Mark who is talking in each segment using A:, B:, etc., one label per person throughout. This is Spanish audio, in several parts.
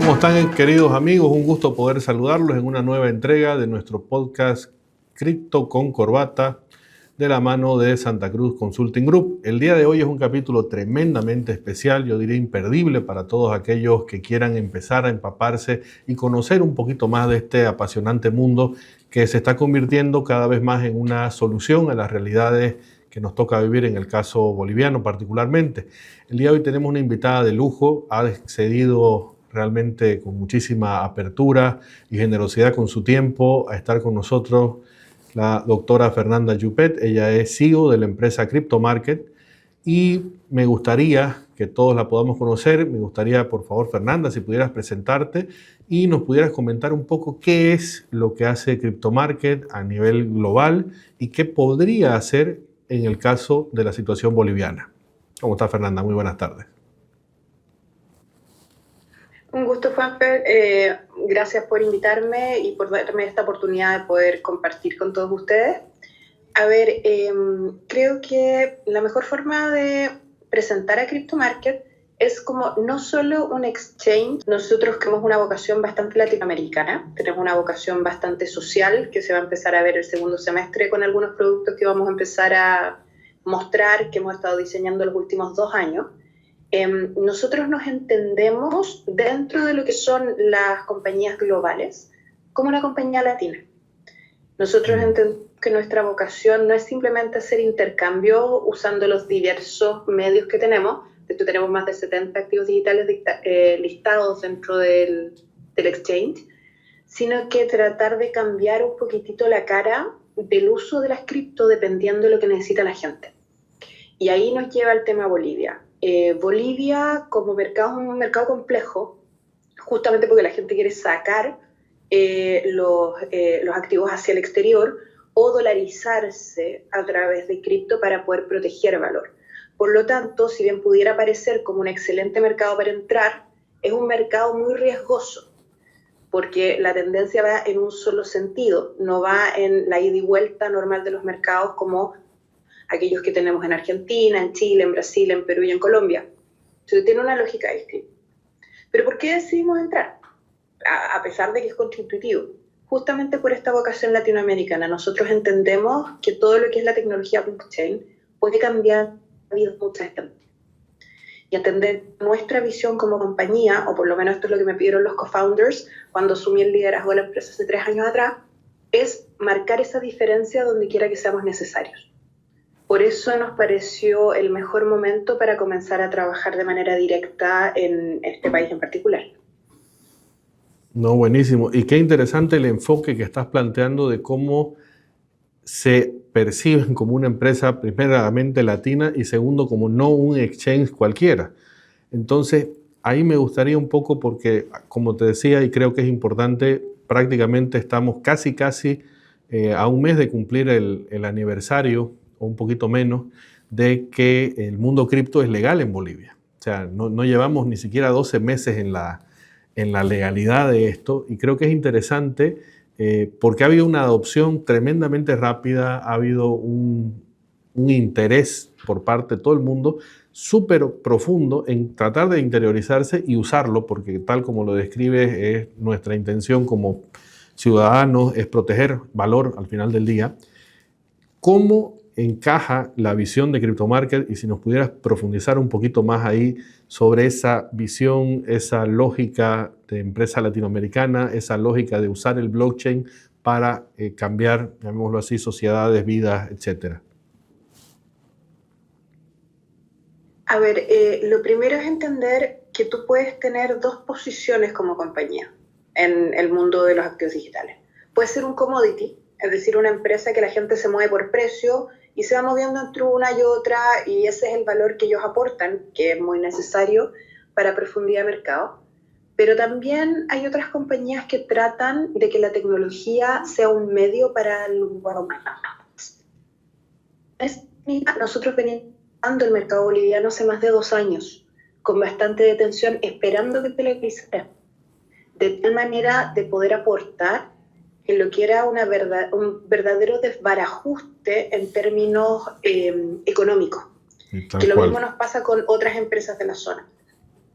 A: ¿Cómo están, queridos amigos? Un gusto poder saludarlos en una nueva entrega de nuestro podcast Cripto con Corbata, de la mano de Santa Cruz Consulting Group. El día de hoy es un capítulo tremendamente especial, yo diría imperdible para todos aquellos que quieran empezar a empaparse y conocer un poquito más de este apasionante mundo que se está convirtiendo cada vez más en una solución a las realidades que nos toca vivir en el caso boliviano particularmente. El día de hoy tenemos una invitada de lujo, ha accedido realmente con muchísima apertura y generosidad con su tiempo a estar con nosotros la doctora Fernanda Yupet. Ella es CEO de la empresa CryptoMarket y me gustaría que todos la podamos conocer. Me gustaría, por favor, Fernanda, si pudieras presentarte y nos pudieras comentar un poco qué es lo que hace CryptoMarket a nivel global y qué podría hacer en el caso de la situación boliviana. ¿Cómo está, Fernanda? Muy buenas tardes.
B: Un gusto, Juanfer. Gracias por invitarme y por darme esta oportunidad de poder compartir con todos ustedes. A ver, creo que la mejor forma de presentar a CryptoMarket es como no solo un exchange. Nosotros tenemos una vocación bastante latinoamericana, tenemos una vocación bastante social que se va a empezar a ver el segundo semestre con algunos productos que vamos a empezar a mostrar, que hemos estado diseñando los últimos 2 años. Nosotros nos entendemos dentro de lo que son las compañías globales como una compañía latina. Nosotros entendemos que nuestra vocación no es simplemente hacer intercambio usando los diversos medios que tenemos. De hecho, tenemos más de 70 activos digitales listados dentro del exchange, sino que tratar de cambiar un poquitito la cara del uso de las cripto dependiendo de lo que necesita la gente. Y ahí nos lleva el tema Bolivia. Bolivia como mercado es un mercado complejo, justamente porque la gente quiere sacar los activos hacia el exterior o dolarizarse a través de cripto para poder proteger valor. Por lo tanto, si bien pudiera parecer como un excelente mercado para entrar, es un mercado muy riesgoso, porque la tendencia va en un solo sentido, no va en la ida y vuelta normal de los mercados como aquellos que tenemos en Argentina, en Chile, en Brasil, en Perú y en Colombia. Entonces tiene una lógica distinta. ¿Pero por qué decidimos entrar? A pesar de que es contraintuitivo. Justamente por esta vocación latinoamericana. Nosotros entendemos que todo lo que es la tecnología blockchain puede cambiar la vida de mucha gente. Y entender nuestra visión como compañía, o por lo menos esto es lo que me pidieron los co-founders cuando asumí el liderazgo de la empresa hace 3 años atrás, es marcar esa diferencia donde quiera que seamos necesarios. Por eso nos pareció el mejor momento para comenzar a trabajar de manera directa en este país en particular.
A: No, buenísimo. Y qué interesante el enfoque que estás planteando de cómo se perciben como una empresa primeramente latina y segundo como no un exchange cualquiera. Entonces, ahí me gustaría un poco porque, como te decía, y creo que es importante, prácticamente estamos casi a un mes de cumplir el aniversario, o un poquito menos, de que el mundo cripto es legal en Bolivia. O sea, no llevamos ni siquiera 12 meses en la legalidad de esto, y creo que es interesante porque ha habido una adopción tremendamente rápida, ha habido un interés por parte de todo el mundo súper profundo en tratar de interiorizarse y usarlo, porque tal como lo describes, es nuestra intención como ciudadanos, es proteger valor al final del día. ¿Cómo encaja la visión de CryptoMarket? Y si nos pudieras profundizar un poquito más ahí sobre esa visión, esa lógica de empresa latinoamericana, esa lógica de usar el blockchain para cambiar, llamémoslo así, sociedades, vidas, etcétera.
B: A ver, lo primero es entender que tú puedes tener 2 posiciones como compañía en el mundo de los activos digitales. Puede ser un commodity, es decir, una empresa que la gente se mueve por precio y se va moviendo entre una y otra, y ese es el valor que ellos aportan, que es muy necesario para profundidad de mercado. Pero también hay otras compañías que tratan de que la tecnología sea un medio para el lugar humano. Nosotros venimos el mercado boliviano hace más de 2 años, con bastante detención, esperando que te legalizara, de tal manera de poder aportar en lo que era un verdadero desbarajuste en términos económicos. Que lo mismo nos pasa con otras empresas de la zona.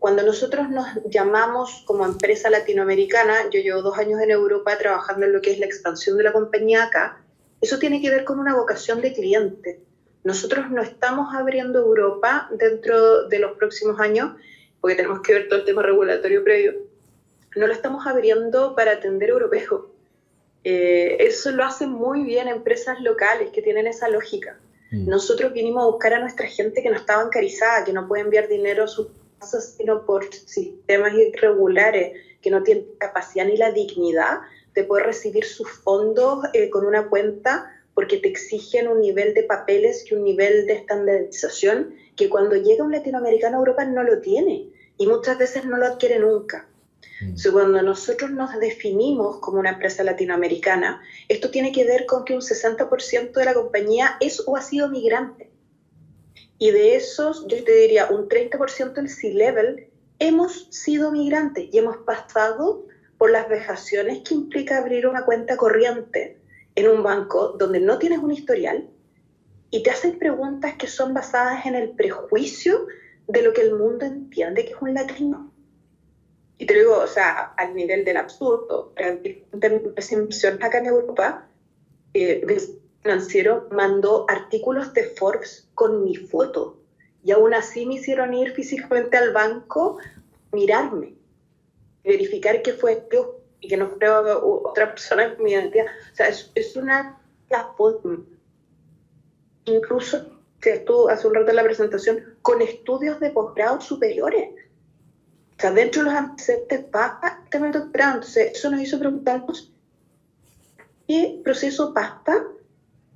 B: Cuando nosotros nos llamamos como empresa latinoamericana, yo llevo 2 años en Europa trabajando en lo que es la expansión de la compañía acá, eso tiene que ver con una vocación de cliente. Nosotros no estamos abriendo Europa dentro de los próximos años, porque tenemos que ver todo el tema regulatorio previo, no lo estamos abriendo para atender europeos. Eso lo hacen muy bien empresas locales que tienen esa lógica. Nosotros vinimos a buscar a nuestra gente que no está bancarizada, que no puede enviar dinero a sus casas sino por sistemas irregulares, que no tiene capacidad ni la dignidad de poder recibir sus fondos con una cuenta, porque te exigen un nivel de papeles y un nivel de estandarización que cuando llega un latinoamericano a Europa no lo tiene y muchas veces no lo adquiere nunca. Entonces, cuando nosotros nos definimos como una empresa latinoamericana, esto tiene que ver con que un 60% de la compañía es o ha sido migrante. Y de esos, yo te diría, un 30% del C-Level hemos sido migrantes y hemos pasado por las vejaciones que implica abrir una cuenta corriente en un banco donde no tienes un historial y te hacen preguntas que son basadas en el prejuicio de lo que el mundo entiende que es un latino. Y te digo, o sea, al nivel del absurdo, las inversiones acá en Europa, el financiero mandó artículos de Forbes con mi foto y aún así me hicieron ir físicamente al banco, mirarme, verificar que fue yo y que no fue otra persona con mi identidad. O sea, es una plataforma. Incluso, si tú hace un rato en la presentación, con estudios de posgrado superiores. O sea, dentro de los antecedentes pasa el doctorado. Entonces, eso nos hizo preguntarnos qué proceso pasa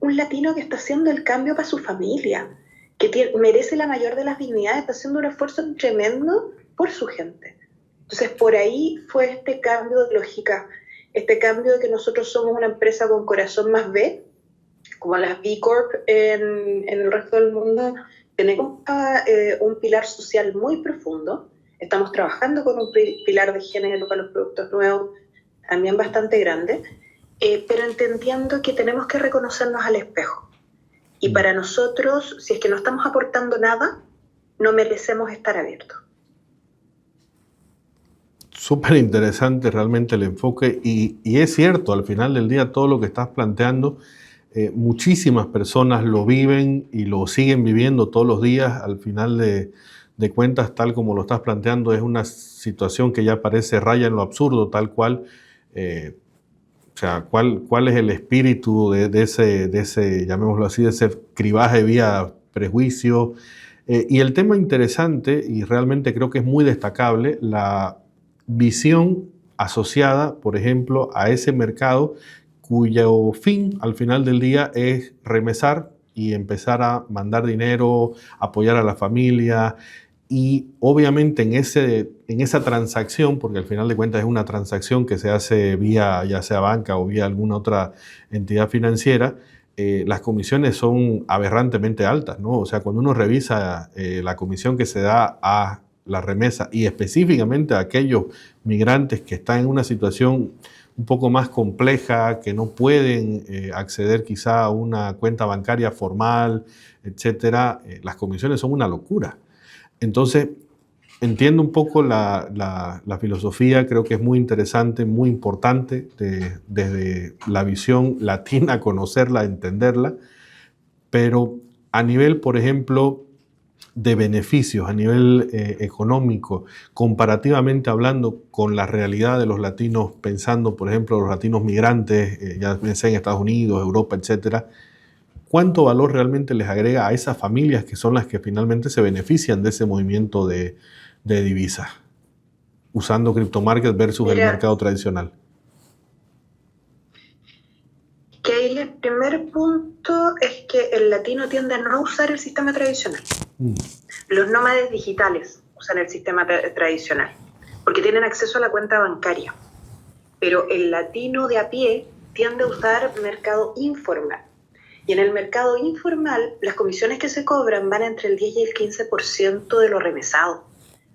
B: un latino que está haciendo el cambio para su familia, que merece la mayor de las dignidades, está haciendo un esfuerzo tremendo por su gente. Entonces, por ahí fue este cambio de lógica, este cambio de que nosotros somos una empresa con corazón más B, como las B Corp en el resto del mundo. Tenemos un pilar social muy profundo. Estamos trabajando con un pilar de género para los productos nuevos, también bastante grande, pero entendiendo que tenemos que reconocernos al espejo. Y para nosotros, si es que no estamos aportando nada, no merecemos estar abiertos.
A: Súper interesante realmente el enfoque y es cierto, al final del día todo lo que estás planteando, muchísimas personas lo viven y lo siguen viviendo todos los días. Al final de cuentas, tal como lo estás planteando, es una situación que ya parece raya en lo absurdo, tal cual. O sea, ¿cuál es el espíritu de ese, llamémoslo así, de ese cribaje vía prejuicio? Y el tema interesante, y realmente creo que es muy destacable, la visión asociada, por ejemplo, a ese mercado cuyo fin al final del día es remesar y empezar a mandar dinero, apoyar a la familia. Y obviamente en esa transacción, porque al final de cuentas es una transacción que se hace vía ya sea banca o vía alguna otra entidad financiera, las comisiones son aberrantemente altas, ¿no? O sea, cuando uno revisa la comisión que se da a la remesa y específicamente a aquellos migrantes que están en una situación un poco más compleja, que no pueden acceder quizá a una cuenta bancaria formal, etcétera, las comisiones son una locura. Entonces, entiendo un poco la filosofía, creo que es muy interesante, muy importante desde la visión latina, conocerla, entenderla, pero a nivel, por ejemplo, de beneficios, a nivel económico, comparativamente hablando con la realidad de los latinos, pensando, por ejemplo, los latinos migrantes, ya sea en Estados Unidos, Europa, etcétera, ¿cuánto valor realmente les agrega a esas familias que son las que finalmente se benefician de ese movimiento de divisas, usando criptomarket versus el mercado tradicional?
B: Que ahí el primer punto es que el latino tiende a no usar el sistema tradicional. Los nómades digitales usan el sistema tradicional porque tienen acceso a la cuenta bancaria, pero el latino de a pie tiende a usar mercado informal. Y en el mercado informal, las comisiones que se cobran van entre el 10 y el 15% de lo remesado.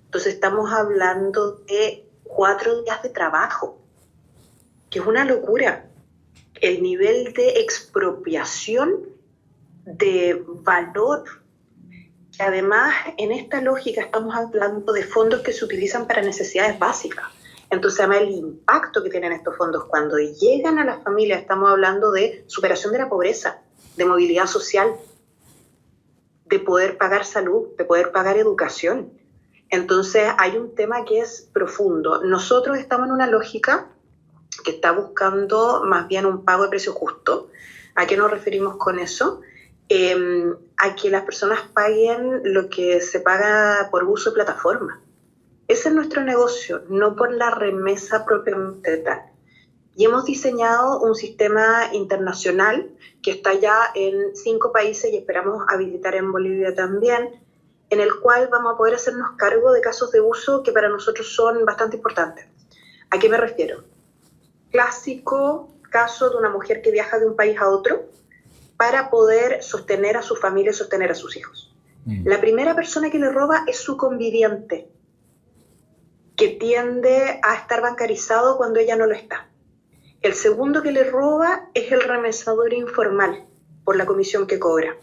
B: Entonces estamos hablando de 4 días de trabajo, que es una locura. El nivel de expropiación de valor Además, en esta lógica estamos hablando de fondos que se utilizan para necesidades básicas. Entonces, además, el impacto que tienen estos fondos cuando llegan a las familias, estamos hablando de superación de la pobreza, de movilidad social, de poder pagar salud, de poder pagar educación. Entonces, hay un tema que es profundo. Nosotros estamos en una lógica que está buscando más bien un pago de precio justo. ¿A qué nos referimos con eso? A que las personas paguen lo que se paga por uso de plataforma. Ese es nuestro negocio, no por la remesa propiamente tal. Y hemos diseñado un sistema internacional que está ya en 5 países y esperamos habilitar en Bolivia también, en el cual vamos a poder hacernos cargo de casos de uso que para nosotros son bastante importantes. ¿A qué me refiero? Clásico caso de una mujer que viaja de un país a otro para poder sostener a su familia y sostener a sus hijos. La primera persona que le roba es su conviviente, que tiende a estar bancarizado cuando ella no lo está. El segundo que le roba es el remesador informal, por la comisión que cobra.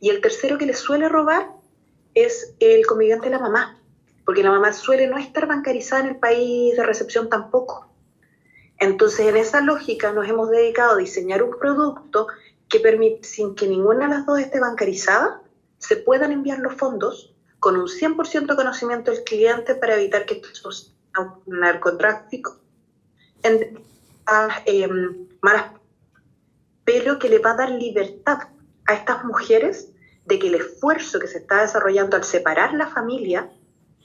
B: Y el tercero que le suele robar es el conviviente de la mamá, porque la mamá suele no estar bancarizada en el país de recepción tampoco. Entonces, en esa lógica nos hemos dedicado a diseñar un producto que permite, sin que ninguna de las dos esté bancarizada, se puedan enviar los fondos con un 100% de conocimiento del cliente para evitar que esto sea un narcotráfico, malas, pero que le va a dar libertad a estas mujeres de que el esfuerzo que se está desarrollando al separar la familia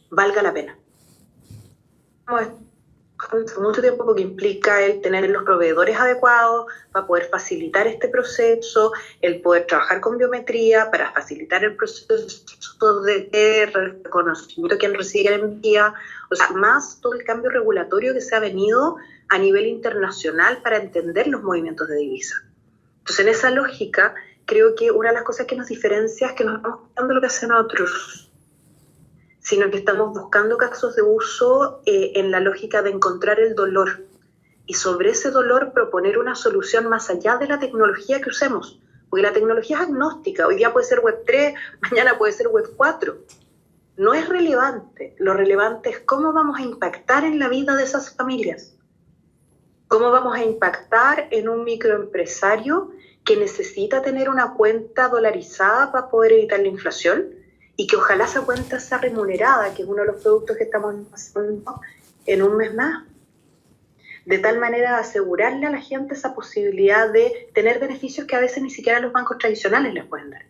B: valga la pena. Mucho tiempo porque implica el tener los proveedores adecuados para poder facilitar este proceso, el poder trabajar con biometría para facilitar el proceso de reconocimiento de quien recibe el envía, o sea, más todo el cambio regulatorio que se ha venido a nivel internacional para entender los movimientos de divisa. Entonces, en esa lógica, creo que una de las cosas que nos diferencia es que no estamos buscando lo que hacen otros, sino que estamos buscando casos de uso en la lógica de encontrar el dolor y sobre ese dolor proponer una solución más allá de la tecnología que usemos, porque la tecnología es agnóstica, hoy día puede ser Web 3, mañana puede ser Web 4, no es relevante, lo relevante es cómo vamos a impactar en la vida de esas familias, cómo vamos a impactar en un microempresario que necesita tener una cuenta dolarizada para poder evitar la inflación, y que ojalá esa cuenta sea remunerada, que es uno de los productos que estamos haciendo en un mes más. De tal manera de asegurarle a la gente esa posibilidad de tener beneficios que a veces ni siquiera los bancos tradicionales les pueden dar.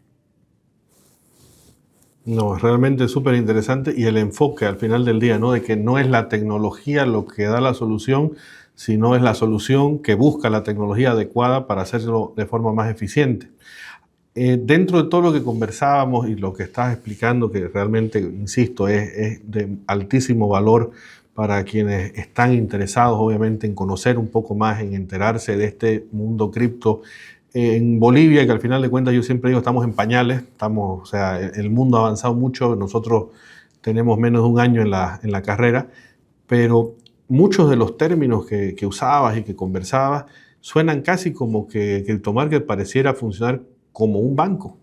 A: No, es realmente súper interesante y el enfoque al final del día, ¿no? De que no es la tecnología lo que da la solución, sino es la solución que busca la tecnología adecuada para hacerlo de forma más eficiente. Dentro de todo lo que conversábamos y lo que estás explicando, que realmente, insisto, es de altísimo valor para quienes están interesados, obviamente, en conocer un poco más, en enterarse de este mundo cripto. En Bolivia, que al final de cuentas yo siempre digo, estamos en pañales, o sea, el mundo ha avanzado mucho, nosotros tenemos menos de un año en la carrera, pero muchos de los términos que usabas y que conversabas suenan casi como que el CryptoMarket pareciera funcionar como un banco,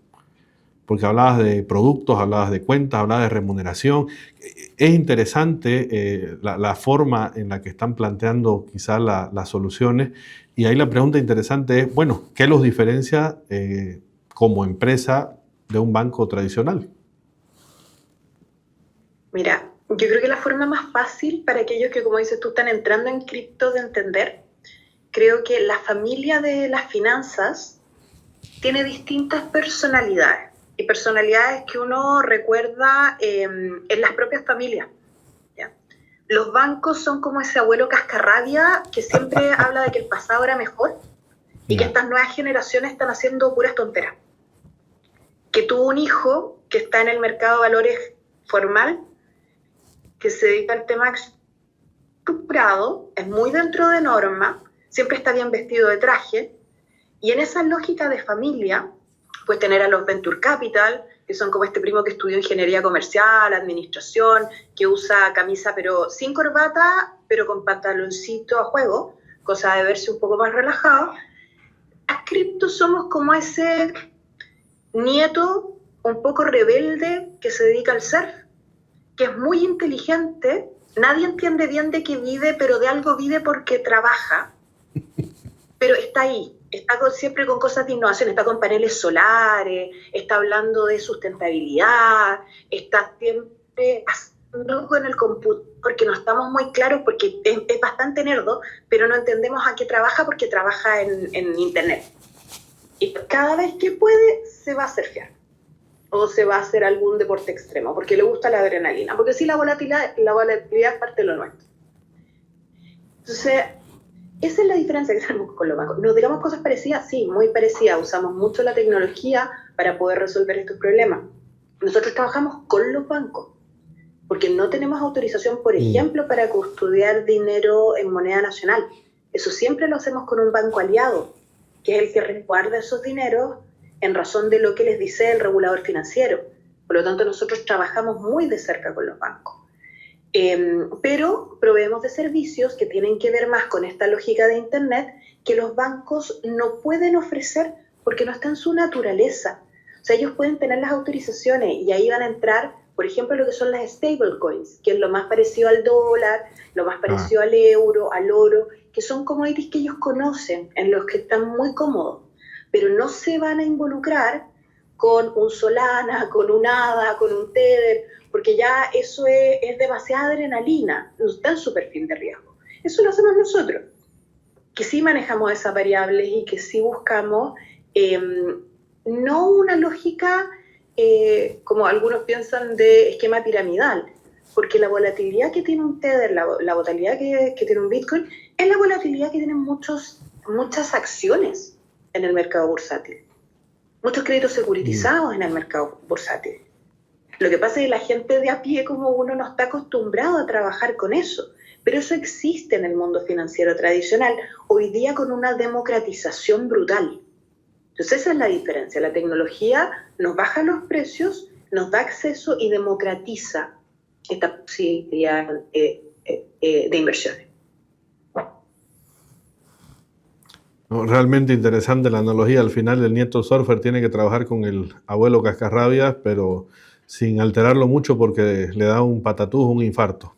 A: porque hablabas de productos, hablabas de cuentas, hablabas de remuneración. Es interesante la forma en la que están planteando quizás las soluciones, y ahí la pregunta interesante es, bueno, ¿qué los diferencia como empresa de un banco tradicional?
B: Mira, yo creo que la forma más fácil para aquellos que, como dices tú, están entrando en cripto de entender, creo que la familia de las finanzas tiene distintas personalidades y personalidades que uno recuerda en las propias familias, ¿ya? Los bancos son como ese abuelo cascarrabia que siempre habla de que el pasado era mejor y que estas nuevas generaciones están haciendo puras tonteras. Que tuvo un hijo que está en el mercado de valores formal, que se dedica al tema estructurado, es muy dentro de norma, siempre está bien vestido de traje. Y en esa lógica de familia, pues tener a los Venture Capital, que son como este primo que estudió ingeniería comercial, administración, que usa camisa pero sin corbata, pero con pantaloncito a juego, cosa de verse un poco más relajado. Las criptos somos como ese nieto un poco rebelde que se dedica al surf, que es muy inteligente, nadie entiende bien de qué vive, pero de algo vive porque trabaja, pero está ahí, está siempre con cosas de innovación, está con paneles solares, está hablando de sustentabilidad, está siempre haciendo con el computador, porque no estamos muy claros, porque es bastante nerdo, pero no entendemos a qué trabaja porque trabaja en internet. Y cada vez que puede se va a surfear o se va a hacer algún deporte extremo, porque le gusta la adrenalina, porque sí, la volatilidad es parte de lo nuestro. Entonces, esa es la diferencia que tenemos con los bancos. ¿Nos digamos cosas parecidas? Sí, muy parecidas. Usamos mucho la tecnología para poder resolver estos problemas. Nosotros trabajamos con los bancos, porque no tenemos autorización, por ejemplo, para custodiar dinero en moneda nacional. Eso siempre lo hacemos con un banco aliado, que es el que resguarda esos dineros en razón de lo que les dice el regulador financiero. Por lo tanto, nosotros trabajamos muy de cerca con los bancos. Pero proveemos de servicios que tienen que ver más con esta lógica de Internet que los bancos no pueden ofrecer porque no está en su naturaleza. O sea, ellos pueden tener las autorizaciones y ahí van a entrar, por ejemplo, lo que son las stablecoins, que es lo más parecido al dólar, lo más parecido al euro, al oro, que son commodities que ellos conocen, en los que están muy cómodos, pero no se van a involucrar con un Solana, con un ADA, con un Tether, porque ya eso es demasiada adrenalina, no está en su perfil de riesgo. Eso lo hacemos nosotros, que sí manejamos esas variables y que sí buscamos no una lógica como algunos piensan de esquema piramidal, porque la volatilidad que tiene un Tether, la volatilidad que tiene un Bitcoin, es la volatilidad que tienen muchas acciones en el mercado bursátil, muchos créditos securitizados en el mercado bursátil. Lo que pasa es que la gente de a pie como uno no está acostumbrado a trabajar con eso, pero eso existe en el mundo financiero tradicional, hoy día con una democratización brutal. Entonces esa es la diferencia, la tecnología nos baja los precios, nos da acceso y democratiza esta posibilidad de inversiones.
A: No, realmente interesante la analogía. Al final el nieto surfer tiene que trabajar con el abuelo cascarrabias, pero sin alterarlo mucho porque le da un patatús, un infarto.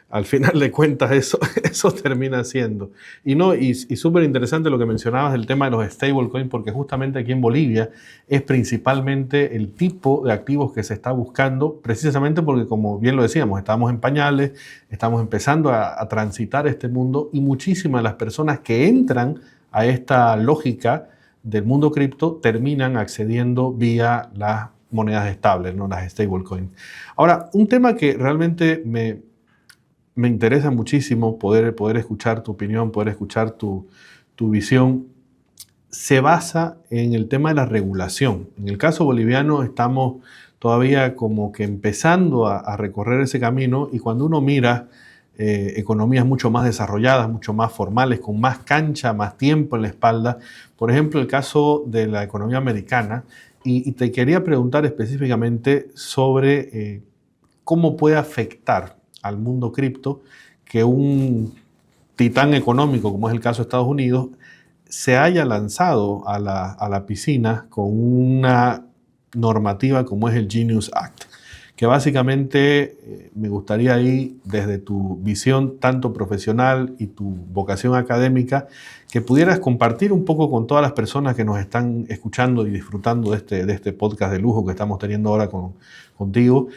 A: Al final de cuentas eso termina siendo. Y súper interesante lo que mencionabas del tema de los stablecoins, porque justamente aquí en Bolivia es principalmente el tipo de activos que se está buscando, precisamente porque, como bien lo decíamos, estamos en pañales, estamos empezando a transitar este mundo y muchísimas de las personas que entran a esta lógica del mundo cripto terminan accediendo vía las monedas estables, ¿no? Las stablecoins. Ahora, un tema que realmente me interesa muchísimo poder escuchar tu opinión, poder escuchar tu visión, se basa en el tema de la regulación. En el caso boliviano estamos todavía como que empezando a recorrer ese camino y cuando uno mira economías mucho más desarrolladas, mucho más formales, con más cancha, más tiempo en la espalda, por ejemplo el caso de la economía americana, y te quería preguntar específicamente sobre cómo puede afectar al mundo cripto que un titán económico, como es el caso de Estados Unidos, se haya lanzado a la piscina con una normativa como es el Genius Act, que básicamente me gustaría ahí, desde tu visión tanto profesional y tu vocación académica, que pudieras compartir un poco con todas las personas que nos están escuchando y disfrutando de este podcast de lujo que estamos teniendo ahora contigo,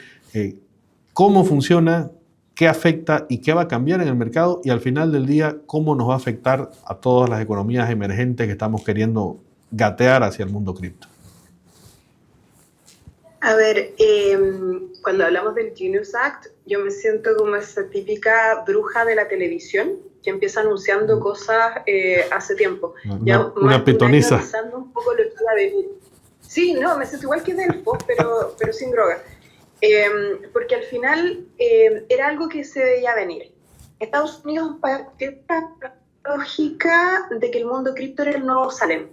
A: cómo funciona, qué afecta y qué va a cambiar en el mercado y al final del día cómo nos va a afectar a todas las economías emergentes que estamos queriendo gatear hacia el mundo cripto.
B: A ver, cuando hablamos del Genius Act, yo me siento como esa típica bruja de la televisión que empieza anunciando cosas hace tiempo.
A: Una pitoniza.
B: Pensando un poco lo que iba a venir. Sí, no, me siento igual que Delfos, pero sin droga. Porque al final era algo que se veía venir. Estados Unidos partió la lógica de que el mundo cripto era el nuevo Salem.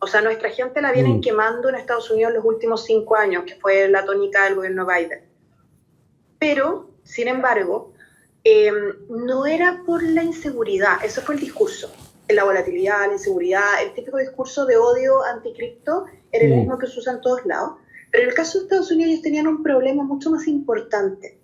B: O sea, nuestra gente la vienen quemando en Estados Unidos los últimos 5 años, que fue la tónica del gobierno Biden. Pero, sin embargo, no era por la inseguridad, eso fue el discurso. La volatilidad, la inseguridad, el típico discurso de odio anticripto era el mismo que se usa en todos lados. Pero en el caso de Estados Unidos ellos tenían un problema mucho más importante,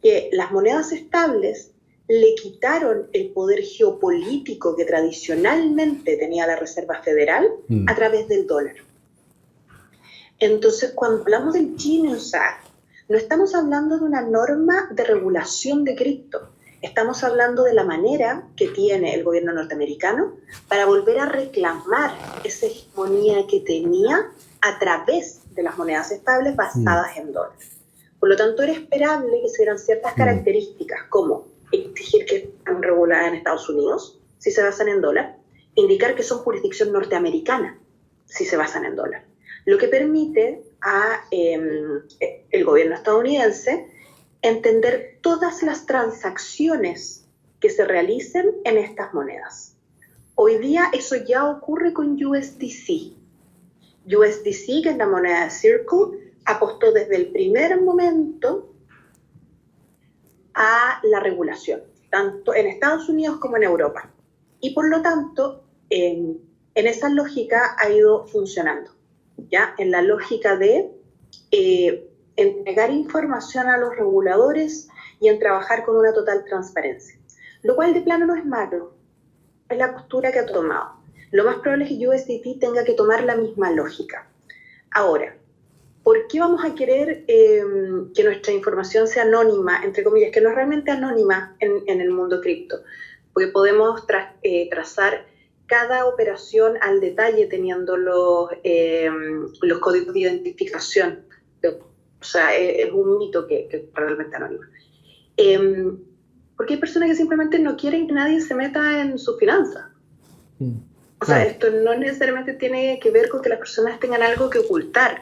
B: que las monedas estables le quitaron el poder geopolítico que tradicionalmente tenía la Reserva Federal a través del dólar. Entonces, cuando hablamos del Genius Act, no estamos hablando de una norma de regulación de cripto, estamos hablando de la manera que tiene el gobierno norteamericano para volver a reclamar esa hegemonía que tenía a través de las monedas estables basadas en dólares. Por lo tanto, era esperable que se dieran ciertas características, como exigir que estén reguladas en Estados Unidos, si se basan en dólar, indicar que son jurisdicción norteamericana, si se basan en dólar. Lo que permite a el gobierno estadounidense entender todas las transacciones que se realicen en estas monedas. Hoy día eso ya ocurre con USDC. USDC, que es la moneda de Circle, apostó desde el primer momento a la regulación, tanto en Estados Unidos como en Europa. Y por lo tanto, en esa lógica ha ido funcionando, ¿ya? En la lógica de entregar información a los reguladores y en trabajar con una total transparencia. Lo cual de plano no es malo, es la postura que ha tomado. Lo más probable es que USDT tenga que tomar la misma lógica. Ahora, ¿por qué vamos a querer que nuestra información sea anónima, entre comillas, que no es realmente anónima en el mundo cripto? Porque podemos trazar cada operación al detalle teniendo los códigos de identificación. O sea, es un mito que es realmente anónimo. Porque hay personas que simplemente no quieren que nadie se meta en sus finanzas. O sea, esto no necesariamente tiene que ver con que las personas tengan algo que ocultar,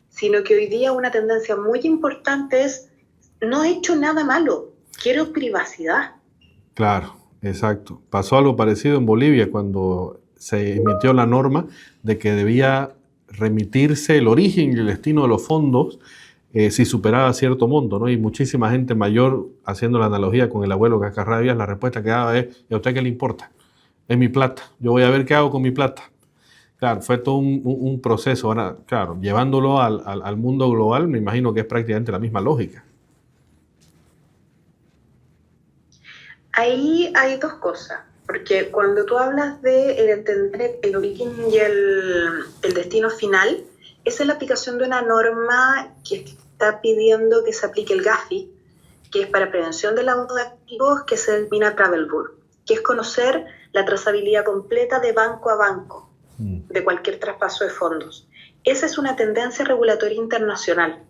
B: sino que hoy día una tendencia muy importante es, no he hecho nada malo, quiero privacidad.
A: Claro, exacto. Pasó algo parecido en Bolivia cuando se emitió la norma de que debía remitirse el origen y el destino de los fondos si superaba cierto monto, ¿no? Y muchísima gente mayor, haciendo la analogía con el abuelo Cascarrabias, la respuesta que daba es, ¿y a usted qué le importa? Es mi plata, yo voy a ver qué hago con mi plata. Claro, fue todo un proceso. Ahora, claro, llevándolo al mundo global, me imagino que es prácticamente la misma lógica.
B: Ahí hay dos cosas, porque cuando tú hablas de entender el origen y el destino final, esa es la aplicación de una norma que está pidiendo que se aplique el GAFI, que es para prevención del lavado de activos, que se denomina Travel Rule, que es conocer la trazabilidad completa de banco a banco de cualquier traspaso de fondos. Esa es una tendencia regulatoria internacional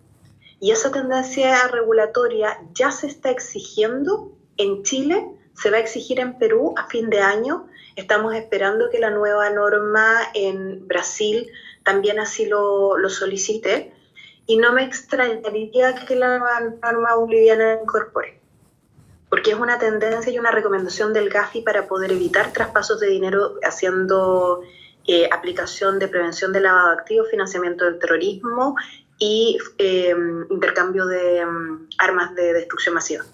B: y esa tendencia regulatoria ya se está exigiendo en Chile, se va a exigir en Perú a fin de año. Estamos esperando que la nueva norma en Brasil también así lo solicite y no me extrañaría que la nueva norma boliviana la incorpore, porque es una tendencia y una recomendación del GAFI para poder evitar traspasos de dinero haciendo aplicación de prevención de lavado de activos, financiamiento del terrorismo y intercambio de armas de destrucción masiva.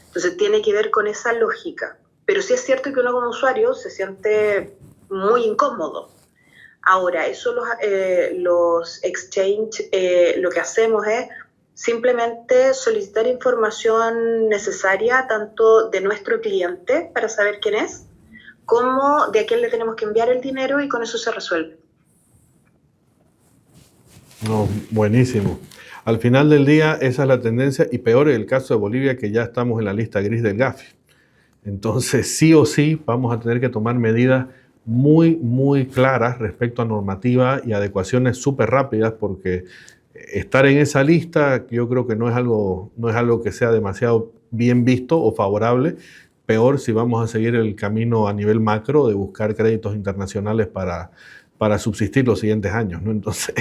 B: Entonces tiene que ver con esa lógica. Pero sí es cierto que uno como usuario se siente muy incómodo. Ahora, eso los exchange, lo que hacemos es simplemente solicitar información necesaria tanto de nuestro cliente para saber quién es, como de a quién le tenemos que enviar el dinero y con eso se resuelve.
A: No, buenísimo. Al final del día esa es la tendencia y peor es el caso de Bolivia, que ya estamos en la lista gris del GAFI. Entonces sí o sí vamos a tener que tomar medidas muy, muy claras respecto a normativa y adecuaciones súper rápidas, porque estar en esa lista yo creo que no es algo que sea demasiado bien visto o favorable. Peor si vamos a seguir el camino a nivel macro de buscar créditos internacionales para subsistir los siguientes años, ¿no? Entonces,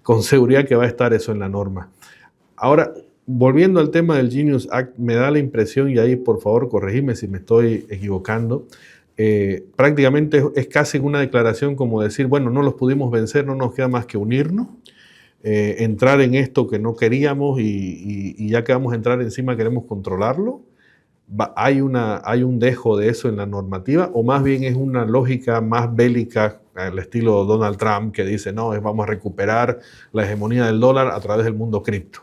A: con seguridad que va a estar eso en la norma. Ahora, volviendo al tema del Genius Act, me da la impresión, y ahí por favor corregime si me estoy equivocando, prácticamente es casi una declaración como decir, bueno, no los pudimos vencer, no nos queda más que unirnos, entrar en esto que no queríamos y ya que vamos a entrar encima queremos controlarlo. ¿Hay un dejo de eso en la normativa o más bien es una lógica más bélica al estilo Donald Trump, que dice, no, vamos a recuperar la hegemonía del dólar a través del mundo cripto.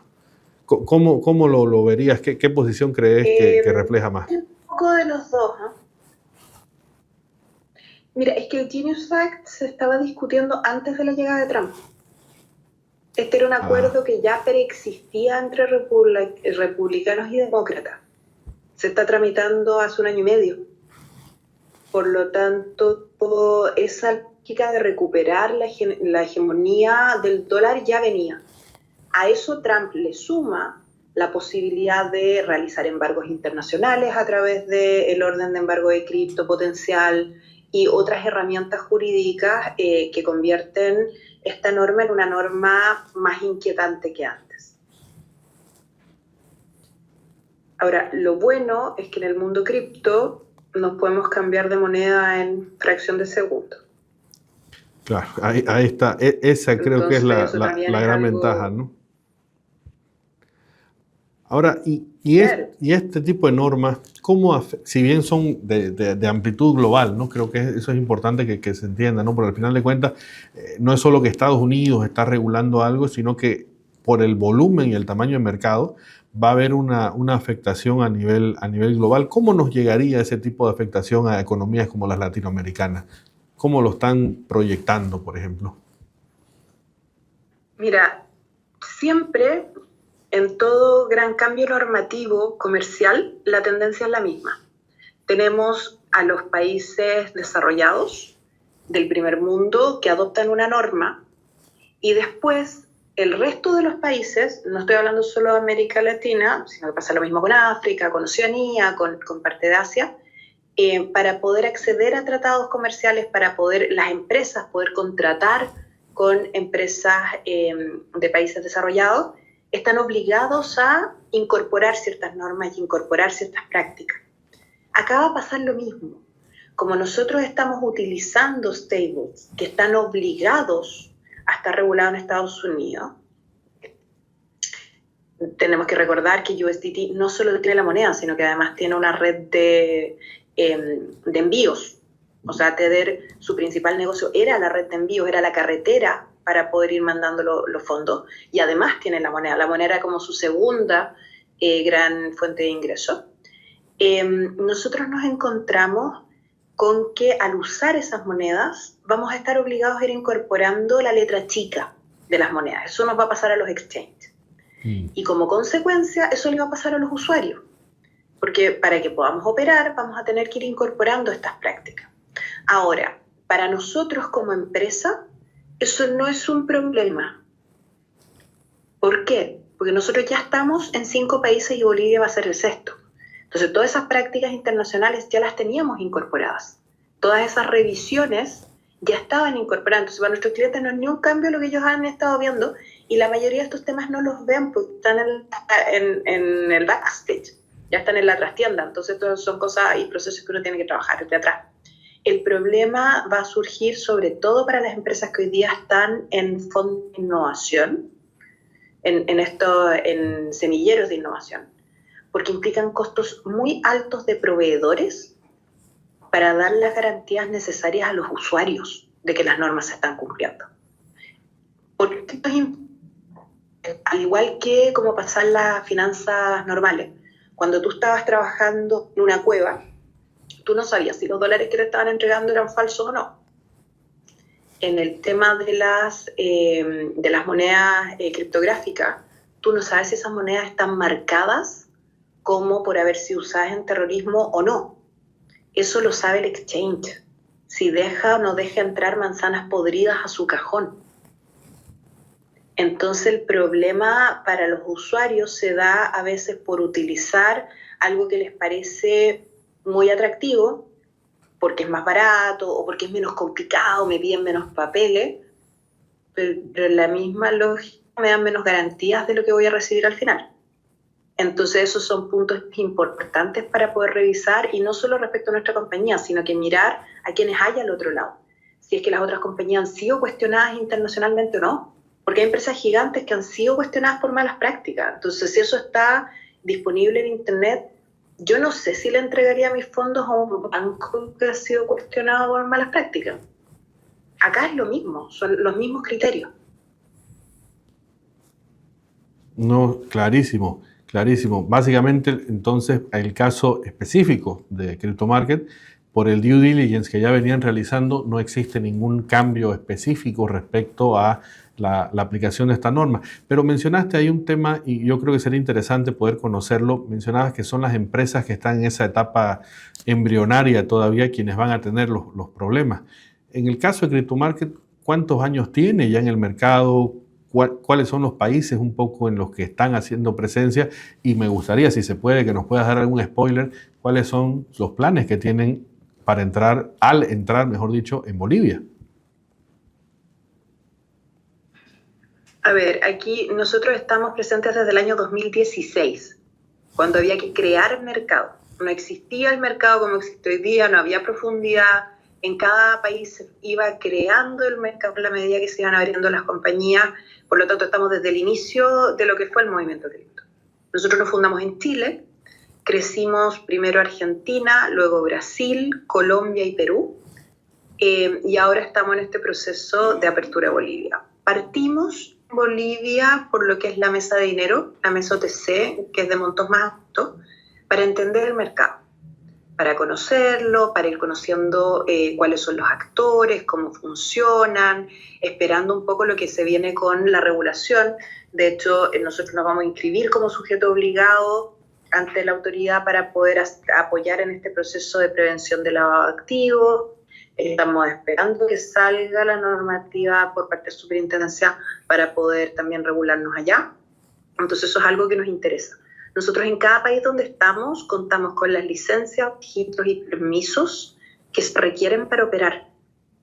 A: ¿Cómo lo verías? ¿Qué posición crees que refleja más?
B: Un poco de los dos, ¿no? Mira, es que el Genius Act se estaba discutiendo antes de la llegada de Trump. Este era un acuerdo que ya preexistía entre republicanos y demócratas. Se está tramitando hace 1 año y medio. Por lo tanto, toda esa lógica de recuperar la hegemonía del dólar ya venía. A eso Trump le suma la posibilidad de realizar embargos internacionales a través del orden de embargo de cripto potencial y otras herramientas jurídicas que convierten esta norma en una norma más inquietante que antes. Ahora, lo bueno es que en el mundo cripto nos podemos cambiar de moneda en fracción de segundo.
A: Claro, ahí está. Esa creo que es la gran ventaja, ¿no? Ahora, claro. y este tipo de normas, si bien son de amplitud global, ¿no? Creo que eso es importante que se entienda, ¿no? Porque al final de cuentas, no es solo que Estados Unidos está regulando algo, sino que por el volumen y el tamaño del mercado va a haber una afectación a nivel global. ¿Cómo nos llegaría ese tipo de afectación a economías como las latinoamericanas? ¿Cómo lo están proyectando, por ejemplo?
B: Mira, siempre en todo gran cambio normativo comercial, la tendencia es la misma. Tenemos a los países desarrollados del primer mundo que adoptan una norma y después el resto de los países, no estoy hablando solo de América Latina, sino que pasa lo mismo con África, con Oceanía, con parte de Asia, para poder acceder a tratados comerciales, para poder las empresas poder contratar con empresas de países desarrollados, están obligados a incorporar ciertas normas y incorporar ciertas prácticas. Acá va a pasar lo mismo. Como nosotros estamos utilizando stables que están obligados a estar regulados en Estados Unidos, tenemos que recordar que USDT no solo tiene la moneda, sino que además tiene una red de envíos. O sea, Tether, su principal negocio era la red de envíos, era la carretera para poder ir mandando los fondos. Y además tiene la moneda. La moneda era como su segunda gran fuente de ingreso. Nosotros nos encontramos con que al usar esas monedas vamos a estar obligados a ir incorporando la letra chica de las monedas. Eso nos va a pasar a los exchanges. Y como consecuencia, eso le va a pasar a los usuarios. Porque para que podamos operar, vamos a tener que ir incorporando estas prácticas. Ahora, para nosotros como empresa, eso no es un problema. ¿Por qué? Porque nosotros ya estamos en 5 países y Bolivia va a ser el 6º. Entonces, todas esas prácticas internacionales ya las teníamos incorporadas. Todas esas revisiones ya estaban incorporadas. Entonces, para nuestros clientes no es ni un cambio lo que ellos han estado viendo y la mayoría de estos temas no los ven porque están en el backstage, ya están en la trastienda. Entonces, todas son cosas y procesos que uno tiene que trabajar desde atrás. El problema va a surgir sobre todo para las empresas que hoy día están en fondos de innovación, en semilleros de innovación, porque implican costos muy altos de proveedores para dar las garantías necesarias a los usuarios de que las normas se están cumpliendo. Porque esto es al igual que como pasar las finanzas normales. Cuando tú estabas trabajando en una cueva, tú no sabías si los dólares que te estaban entregando eran falsos o no. En el tema de las monedas criptográficas, tú no sabes si esas monedas están marcadas como por haber sido usadas en terrorismo o no. Eso lo sabe el exchange, si deja o no deja entrar manzanas podridas a su cajón. Entonces el problema para los usuarios se da a veces por utilizar algo que les parece muy atractivo, porque es más barato o porque es menos complicado, me piden menos papeles, pero en la misma lógica me dan menos garantías de lo que voy a recibir al final. Entonces esos son puntos importantes para poder revisar y no solo respecto a nuestra compañía, sino que mirar a quienes hay al otro lado. Si es que las otras compañías han sido cuestionadas internacionalmente o no, porque hay empresas gigantes que han sido cuestionadas por malas prácticas. Entonces si eso está disponible en internet, yo no sé si le entregaría mis fondos a un banco que ha sido cuestionado por malas prácticas. Acá es lo mismo, son los mismos criterios.
A: No, clarísimo, clarísimo. Básicamente, entonces, el caso específico de CryptoMarket, por el due diligence que ya venían realizando, no existe ningún cambio específico respecto a la aplicación de esta norma. Pero mencionaste ahí un tema y yo creo que sería interesante poder conocerlo. Mencionabas que son las empresas que están en esa etapa embrionaria todavía quienes van a tener los problemas. En el caso de CryptoMarket, ¿cuántos años tiene ya en el mercado? ¿Cuáles son los países un poco en los que están haciendo presencia? Y me gustaría, si se puede, que nos puedas dar algún spoiler, cuáles son los planes que tienen para entrar, mejor dicho, en Bolivia.
B: A ver, aquí nosotros estamos presentes desde el año 2016, cuando había que crear mercado. No existía el mercado como existe hoy día, no había profundidad. En cada país se iba creando el mercado a la medida que se iban abriendo las compañías. Por lo tanto, estamos desde el inicio de lo que fue el movimiento cripto. Nosotros nos fundamos en Chile, crecimos primero Argentina, luego Brasil, Colombia y Perú, y ahora estamos en este proceso de apertura a Bolivia. Partimos en Bolivia por lo que es la mesa de dinero, la mesa OTC, que es de montos más altos, para entender el mercado, para conocerlo, para ir conociendo cuáles son los actores, cómo funcionan, esperando un poco lo que se viene con la regulación. De hecho, nosotros nos vamos a inscribir como sujeto obligado ante la autoridad para poder apoyar en este proceso de prevención de lavado de activos. Estamos esperando que salga la normativa por parte de Superintendencia para poder también regularnos allá. Entonces eso es algo que nos interesa. Nosotros en cada país donde estamos contamos con las licencias, registros y permisos que se requieren para operar.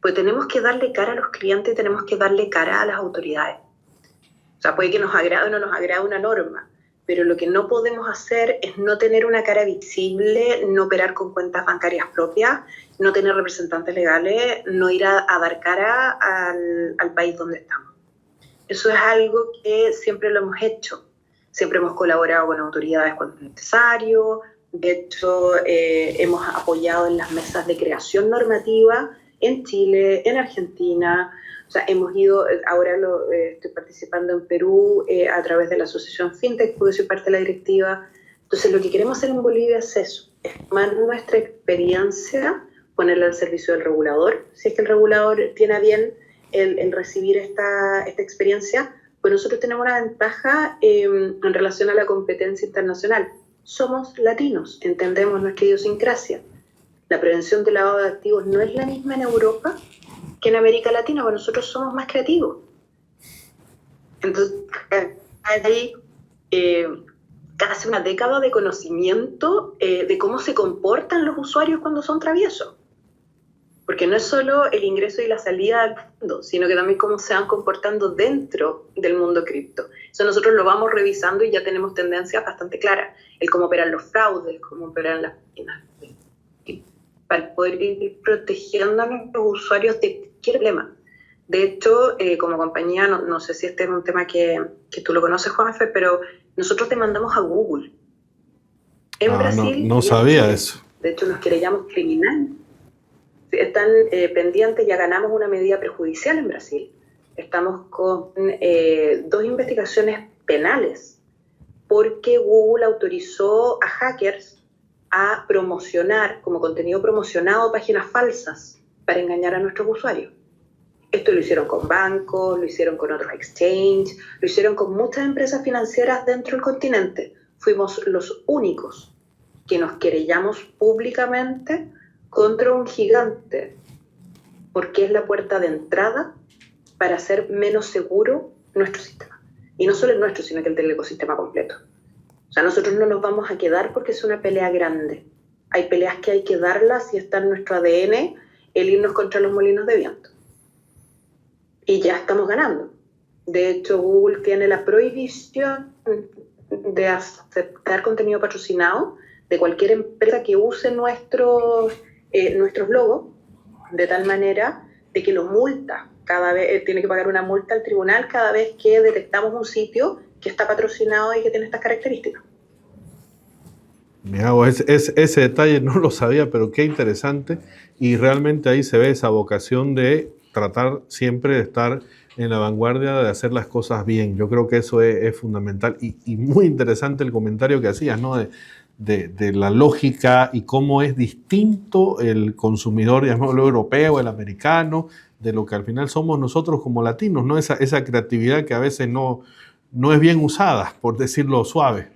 B: Pues tenemos que darle cara a los clientes y tenemos que darle cara a las autoridades. O sea, puede que nos agrade o no nos agrade una norma, pero lo que no podemos hacer es no tener una cara visible, no operar con cuentas bancarias propias, no tener representantes legales, no ir a dar cara al país donde estamos. Eso es algo que siempre lo hemos hecho. Siempre hemos colaborado con autoridades cuando es necesario. De hecho, hemos apoyado en las mesas de creación normativa en Chile, en Argentina. O sea, hemos ido, ahora estoy participando en Perú a través de la asociación FinTech, porque soy parte de la directiva. Entonces, lo que queremos hacer en Bolivia es eso, es tomar nuestra experiencia, ponerla al servicio del regulador. Si es que el regulador tiene a bien el recibir esta experiencia, pues nosotros tenemos una ventaja en relación a la competencia internacional. Somos latinos, entendemos nuestra idiosincrasia. La prevención del lavado de activos no es la misma en Europa que en América Latina, porque nosotros somos más creativos. Entonces, hay casi una década de conocimiento de cómo se comportan los usuarios cuando son traviesos. Porque no es solo el ingreso y la salida del mundo, sino que también cómo se van comportando dentro del mundo cripto. Eso nosotros lo vamos revisando y ya tenemos tendencias bastante claras. El cómo operan los fraudes, cómo operan las páginas. Para poder ir protegiendo a nuestros usuarios de cualquier problema. De hecho, como compañía, no sé si este es un tema que tú lo conoces, Juanfe, pero nosotros demandamos a Google. En Brasil.
A: No sabía eso.
B: De hecho, nos querellamos criminal. Están pendientes, ya ganamos una medida prejudicial en Brasil. Estamos con 2 investigaciones penales porque Google autorizó a hackers a promocionar como contenido promocionado páginas falsas para engañar a nuestros usuarios. Esto lo hicieron con bancos, lo hicieron con otros exchanges, lo hicieron con muchas empresas financieras dentro del continente. Fuimos los únicos que nos querellamos públicamente contra un gigante, porque es la puerta de entrada para hacer menos seguro nuestro sistema. Y no solo el nuestro, sino que el del ecosistema completo. O sea, nosotros no nos vamos a quedar porque es una pelea grande. Hay peleas que hay que darlas y está en nuestro ADN el irnos contra los molinos de viento. Y ya estamos ganando. De hecho, Google tiene la prohibición de aceptar contenido patrocinado de cualquier empresa que use nuestros logos, de tal manera de que lo multa. Cada vez tiene que pagar una multa al tribunal cada vez que detectamos un sitio que está patrocinado y que tiene estas características.
A: Mira, ese detalle no lo sabía, pero qué interesante. Y realmente ahí se ve esa vocación de tratar siempre de estar en la vanguardia de hacer las cosas bien. Yo creo que eso es fundamental y muy interesante el comentario que hacías, ¿no? De la lógica y cómo es distinto el consumidor, llamémoslo europeo, el americano, de lo que al final somos nosotros como latinos, ¿no? Esa creatividad que a veces no es bien usada, por decirlo suave.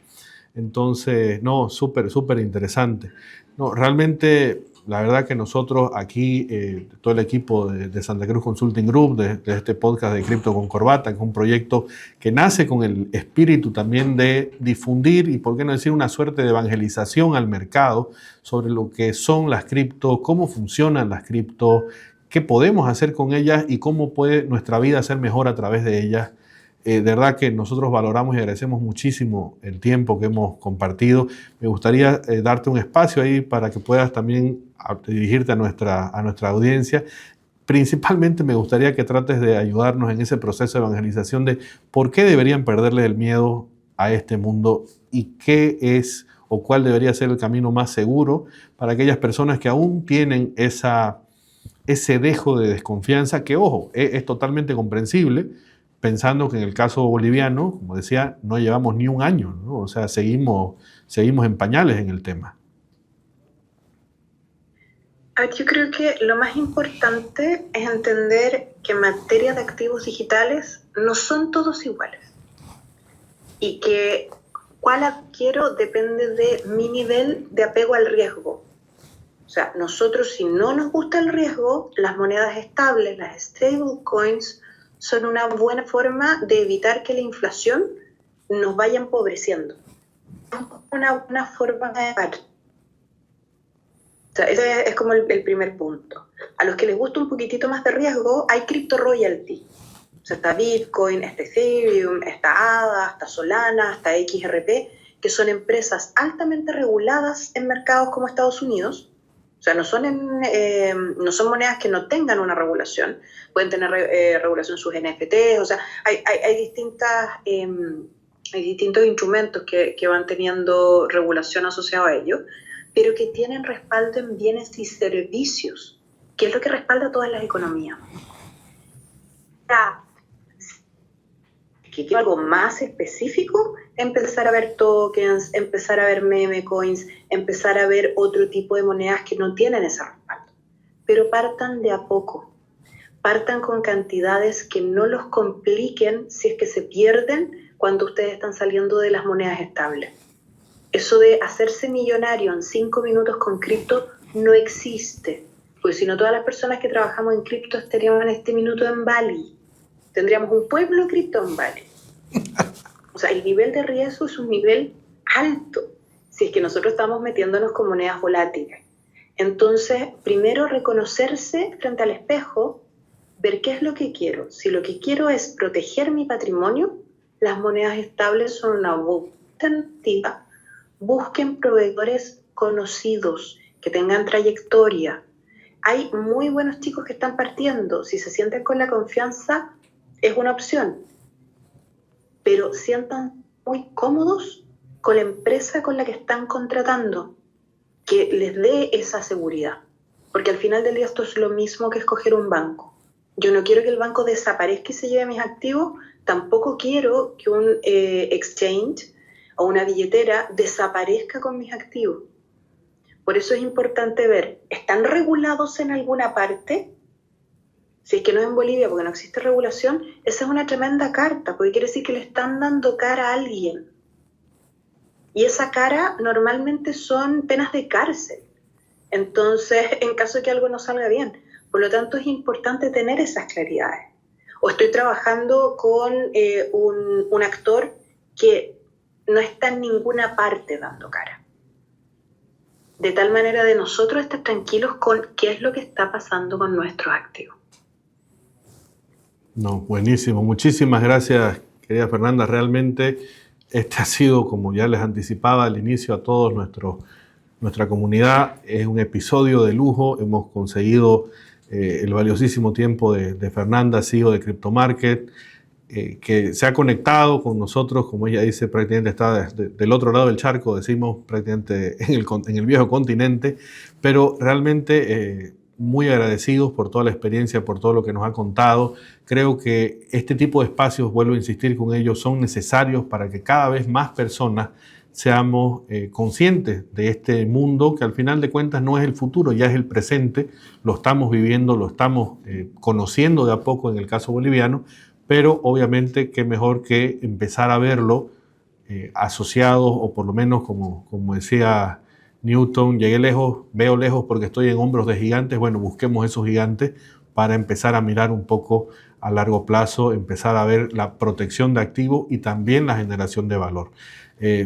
A: Entonces, no, súper interesante. No, realmente, la verdad que nosotros aquí, todo el equipo de Santa Cruz Consulting Group, de este podcast de Cripto con Corbata, que es un proyecto que nace con el espíritu también de difundir y, por qué no decir, una suerte de evangelización al mercado sobre lo que son las cripto, cómo funcionan las cripto, qué podemos hacer con ellas y cómo puede nuestra vida ser mejor a través de ellas. De verdad que nosotros valoramos y agradecemos muchísimo el tiempo que hemos compartido. Me gustaría darte un espacio ahí para que puedas también dirigirte a nuestra audiencia. Principalmente me gustaría que trates de ayudarnos en ese proceso de evangelización de por qué deberían perderle el miedo a este mundo y qué es o cuál debería ser el camino más seguro para aquellas personas que aún tienen ese dejo de desconfianza que, ojo, es totalmente comprensible, pensando que en el caso boliviano, como decía, no llevamos ni un año, ¿no? O sea, seguimos en pañales en el tema.
B: A ver, yo creo que lo más importante es entender que en materia de activos digitales no son todos iguales y que cuál adquiero depende de mi nivel de apego al riesgo. O sea, nosotros, si no nos gusta el riesgo, las monedas estables, las stablecoins, son una buena forma de evitar que la inflación nos vaya empobreciendo. Una forma de pagar. O sea, ese es como el primer punto. A los que les gusta un poquitito más de riesgo, hay crypto royalty. O sea, está Bitcoin, está Ethereum, está ADA, está Solana, está XRP, que son empresas altamente reguladas en mercados como Estados Unidos. O sea, no son monedas que no tengan una regulación. Pueden tener regulación sus NFTs. O sea, hay distintos instrumentos que van teniendo regulación asociada a ellos, pero que tienen respaldo en bienes y servicios, que es lo que respalda todas las economías. Que quiero algo más específico, empezar a ver tokens, empezar a ver meme coins, empezar a ver otro tipo de monedas que no tienen ese respaldo. Pero partan de a poco, partan con cantidades que no los compliquen si es que se pierden cuando ustedes están saliendo de las monedas estables. Eso de hacerse millonario en 5 minutos con cripto no existe, porque si no todas las personas que trabajamos en cripto estaríamos en este minuto en Bali. Tendríamos un pueblo cripto en Bali. O sea, el nivel de riesgo es un nivel alto si es que nosotros estamos metiéndonos con monedas volátiles. Entonces, primero reconocerse frente al espejo, ver qué es lo que quiero. Si lo que quiero es proteger mi patrimonio, las monedas estables son una buena alternativa. Busquen proveedores conocidos, que tengan trayectoria. Hay muy buenos chicos que están partiendo. Si se sienten con la confianza, es una opción, pero sientan muy cómodos con la empresa con la que están contratando, que les dé esa seguridad, porque al final del día esto es lo mismo que escoger un banco. Yo no quiero que el banco desaparezca y se lleve mis activos, tampoco quiero que un exchange o una billetera desaparezca con mis activos. Por eso es importante ver, ¿están regulados en alguna parte? Si es que no es en Bolivia porque no existe regulación, esa es una tremenda carta, porque quiere decir que le están dando cara a alguien. Y esa cara normalmente son penas de cárcel. Entonces, en caso de que algo no salga bien. Por lo tanto, es importante tener esas claridades. O estoy trabajando con un actor que no está en ninguna parte dando cara. De tal manera de nosotros estar tranquilos con qué es lo que está pasando con nuestros activos.
A: No, buenísimo. Muchísimas gracias, querida Fernanda. Realmente este ha sido, como ya les anticipaba al inicio a todos nuestra comunidad, es un episodio de lujo. Hemos conseguido el valiosísimo tiempo de Fernanda, CEO de CryptoMarket, que se ha conectado con nosotros, como ella dice, prácticamente está del otro lado del charco, decimos prácticamente en el viejo continente, pero realmente muy agradecidos por toda la experiencia, por todo lo que nos ha contado. Creo que este tipo de espacios, vuelvo a insistir con ellos, son necesarios para que cada vez más personas seamos conscientes de este mundo que al final de cuentas no es el futuro, ya es el presente, lo estamos viviendo, lo estamos conociendo de a poco en el caso boliviano, pero obviamente qué mejor que empezar a verlo asociados, o por lo menos como decía Newton, llegué lejos, veo lejos porque estoy en hombros de gigantes. Bueno, busquemos esos gigantes para empezar a mirar un poco a largo plazo, empezar a ver la protección de activos y también la generación de valor.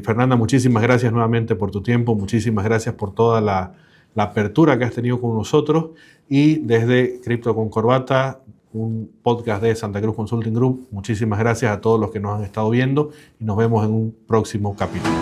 A: Fernanda, muchísimas gracias nuevamente por tu tiempo, muchísimas gracias por toda la apertura que has tenido con nosotros, y desde Cripto con Corbata, un podcast de Santa Cruz Consulting Group, muchísimas gracias a todos los que nos han estado viendo y nos vemos en un próximo capítulo.